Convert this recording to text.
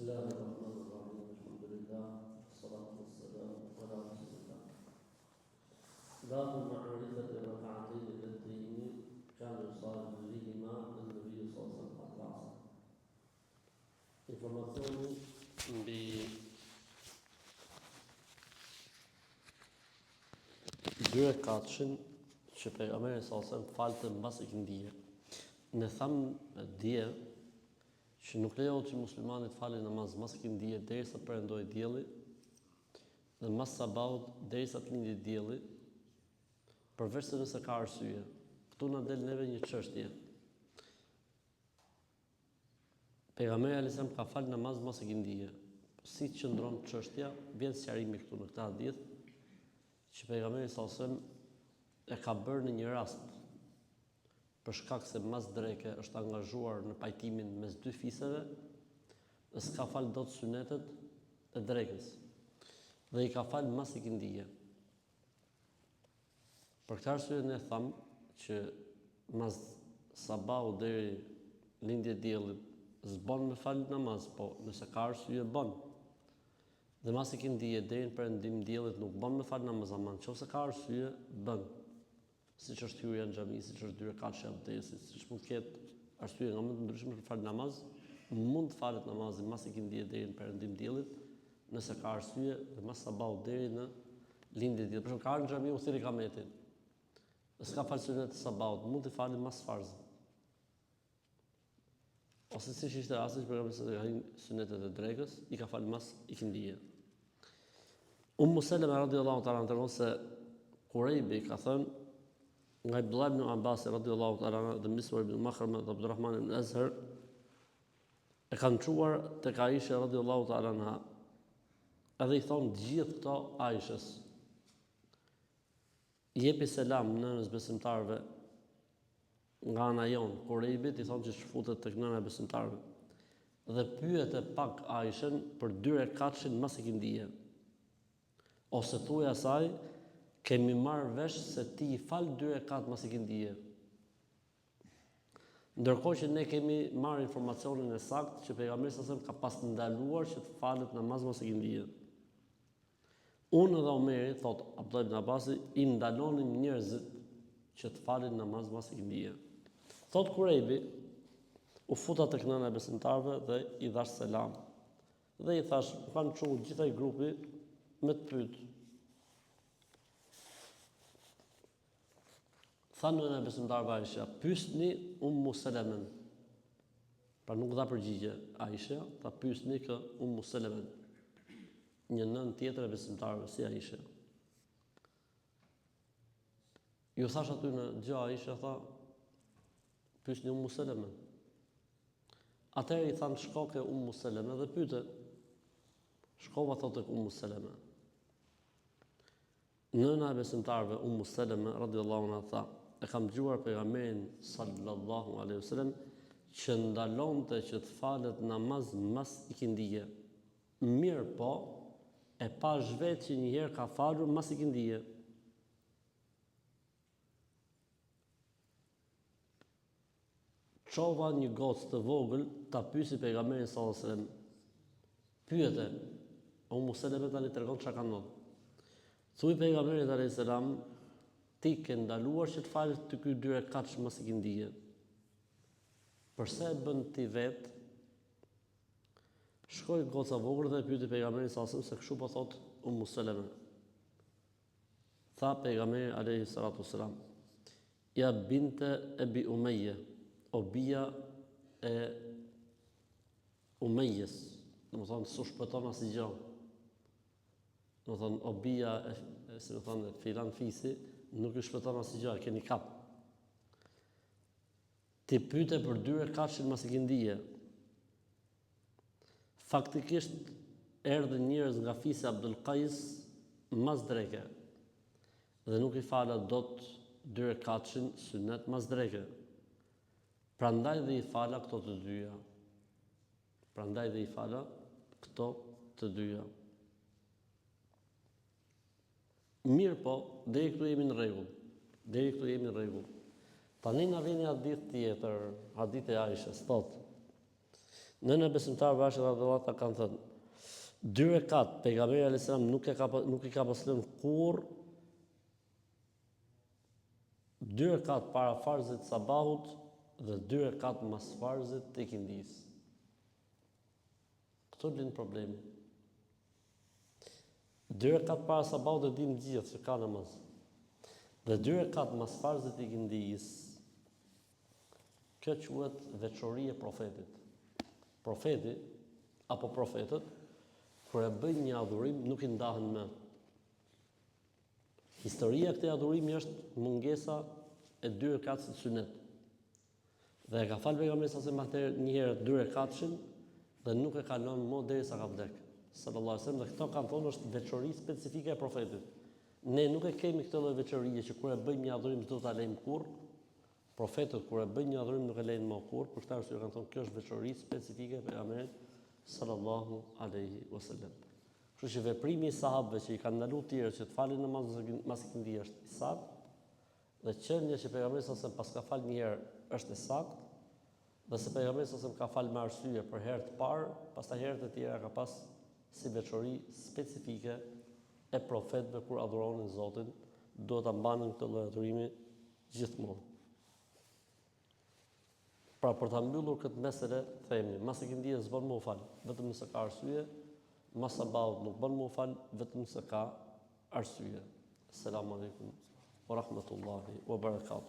الله الرحمن الرحيم الحمد لله والصلاة والسلام على رسول الله. باب معرفة الركعتين اللتين كان يصلي بهما النبي صلى الله عليه وسلم بعد العصر. Informazioni mbi dy rekatëshin që pejgamberi sallallahu alajhi wasallam falte mbas ikindije. Ne thamë dje që nuk lejohet që muslimanit falin namaz mbas ikindije derisa perëndojë dielli dhe mbas sabahut derisa të lindë dielli, përveç se nëse ka arsye. Këtu na del neve një çështje. Pejgamberi alayhis salam ka fal namaz mbas ikindije. Si qëndron çështja, vjen sqarimi këtu në këtë hadith që pejgamberi sallallahu alajhi wasallam e ka bërë në një rast për shkak se mas dreke është angazhuar në pajtimin mes dy fiseve dhe s'ka fal dot sunetet e drekës dhe i ka fal mas ikindije. Për këtë arsye ne tham që mas sabahu deri lindje diellit s'bën me fal namaz, po nëse ka arsye bën. Dhe mas ikindije deri në perëndim diellit nuk bën me fal namaz, ama nëse ka arsye bën. Siç është hyrja në xhami, siç është dy rekatëshe abdesit, siç mund të ketë arsye nga më të ndryshme për fal namaz, mund të falet namazi mas ikindije deri në perëndim diellit, nëse ka arsye, dhe mas sabahut deri në lindje diellit. Për shembull, ka në xhami u thirr ikametin. Dhe s'ka fal sunet të sabahut, mund të falet mas farz. Ose siç ishte rasti që pejgamberi sunetet e drekës i ka fal mas ikindije. Ummu Seleme radhiyallahu ta'ala tregon se Kurejbi ka thënë nga Abdullah ibn Abbas radhiyallahu ta'ala dhe Miswar ibn Makhrama dhe Abdurrahman ibn Azhar e kanë çuar tek Aisha radhiyallahu ta'ala anha. Edhe i thonë gjithë këto Aishës. Jepi selam nënës besimtarëve nga ana jon, Kurejbit i thonë që shfutet tek nëna e besimtarëve. Dhe pyet e pak Aishën për dy rekatëshin mas ikindije. Ose thuaj asaj, kemi marrë vesh se ti i fal dy rekat mas ikindije. Ndërkohë që ne kemi marrë informacionin e saktë që pejgamberi sallallahu alajhi wasallam ka pas ndaluar që të falet namaz mas ikindije. Unë dhe Omeri, thot Abdullah ibn Abbasi, i ndalonin njerëzit që të falin namaz mas ikindije. Thot Kurejbi, u futa tek nëna e besimtarëve dhe i dhash selam. Dhe i thash, kanë çu gjithaj grupi me të pyet. Tha nëna e besimtarëve Aisha, pyesni Ummu Selemen. Pra nuk dha përgjigje Aisha, tha pyesni kë Ummu Selemen. Një nën tjetër e besimtarëve si Aisha. Ju thash aty në gjë Aisha, tha pyesni Ummu Selemen. Atëherë i thanë shko ke Ummu Seleme dhe pyete. Shkova thotë tek Ummu Seleme. Nëna e besimtarëve Ummu Seleme radhiyallahu anha tha, e kam dëgjuar pejgamberin sallallahu alaihi wasallam që ndalonte që të falet namaz mas ikindije. Mirë po, e pa zhvetë që njëherë ka falur mas ikindije. Çova një gocë të vogël ta pyesi pejgamberin sallallahu alajhi wasallam. Pyete, Ummu Seleme tani tregon çka ka ndodhur. Thuaj pejgamberit alayhis salam, ti ke ndaluar që të falet të ky dy rekatësh mas ikindije. Përse e bën ti vet? Shkoi goca vogël dhe e pyeti pejgamberin sallallahu alajhi wasallam se kështu po thot Ummu Seleme. Tha pejgamberi alayhi salatu wasalam, ja binte Abi Umayya, o bia e Umejjes, do të thonë s'u shpëton asnjë gjë. Do të thonë o bia e si do thonë filan fisi, nuk i shpëton asnjë gjë, keni kap. Ti pyete për dy rekatëshin mas ikindije. Faktikisht erdhën njerëz nga fisi Abdul Qais mas dreke dhe nuk i fala dot dy rekatëshin sunet mas dreke. Prandaj dhe i fala këto të dyja. Prandaj dhe i fala këto të dyja. Mirë po, deri këtu jemi në rregull. Tani na vjen një hadith tjetër, hadith e Aishës, thotë Nëna besimtarëve Aisha radhiyallahu anha kanë thënë, 2 rekat pejgamberi alayhis salam nuk i ka pas lënë kurrë 2 rekat para farzit sabahut dhe 2 rekat mas farzit të ikindis. Këto lind problemi. 2 rekat para sabahut e dim gjithë që ka namaz. Dhe 2 rekat mas farzit të ikindis. Kjo quhet veçori e profetit. Profeti apo profetët kur e bëjnë një adhurim nuk i ndahen më. Historia e këtij adhurimi është mungesa e 2 rekatëve të sunet. Dhe e ka falë pejgamberi sa një herë 2 rekatëshin dhe nuk e ka lënë më derisa ka vdek. Sallallahu alaihi wasallam, dhe këto kanë thonë është veçori specifike e profetit. Ne nuk e kemi këtë lloj veçorie që kur e bëjmë një adhurim s'do ta lejmë kurrë. Profetët kur e bëjnë një adhurim nuk e lejnë më kurrë, për këtë arsye kanë thonë kjo është veçori specifike e pejgamberit sallallahu alaihi wasallam. Kështu që veprimi i sahabëve që i kanë ndaluar të tjerë që të falin namazin mas ikindis është i saktë, dhe qenia që pejgamberi sallallahu pas ka falë një herë është e saktë, dhe se pejgamberi sallallahu ka falë me arsye për herë të parë, pastaj herët e tjera ka pas si veçori specifike e profetëve kur adhuronin Zotin, duhet ta mbanin këtë lloj adhurimi gjithmonë. Pra për ta mbyllur këtë mesele, themi, mas ikindis s'bën më u fal, vetëm nëse ka arsye, mas sabahut nuk bën më u fal, vetëm nëse ka arsye. Selamun alejkum wa rahmatullahi wa barakatuh.